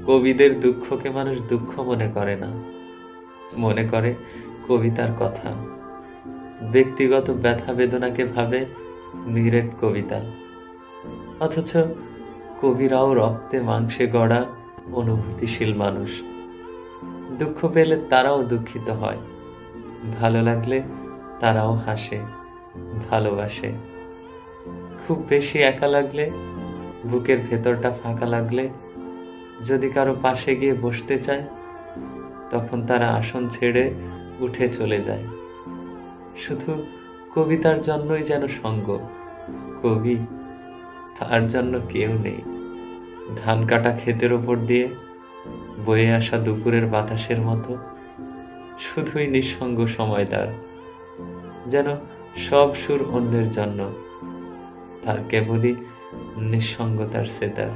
কবিদের দুঃখকে মানুষ দুঃখ মনে করে না, মনে করে কবিতার কথা। ব্যক্তিগত ব্যথা বেদনাকে ভাবে নিরেট কবিতা। অথচ কবিরাও রক্তে মাংসে গড়া অনুভূতিশীল মানুষ। দুঃখ পেলে তারাও দুঃখিত হয়, ভালো লাগলে তারাও হাসে, ভালোবাসে। খুব বেশি একা লাগলে, বুকের ভেতরটা ফাঁকা লাগলে, যদি কারো পাশে গিয়ে বসতে চায়, তখন তারা আসন ছেড়ে উঠে চলে যায়। শুধু কবিতার জন্যই যেন সঙ্গ, কবি তার জন্য কেউ নেই। ধান কাটা ক্ষেতের ওপর দিয়ে বয়ে আসা দুপুরের বাতাসের মতো শুধুই নিঃসঙ্গ সময় তার, যেন সব সুর অন্যের জন্য, তার কেবলই নিঃসঙ্গতার সেতার।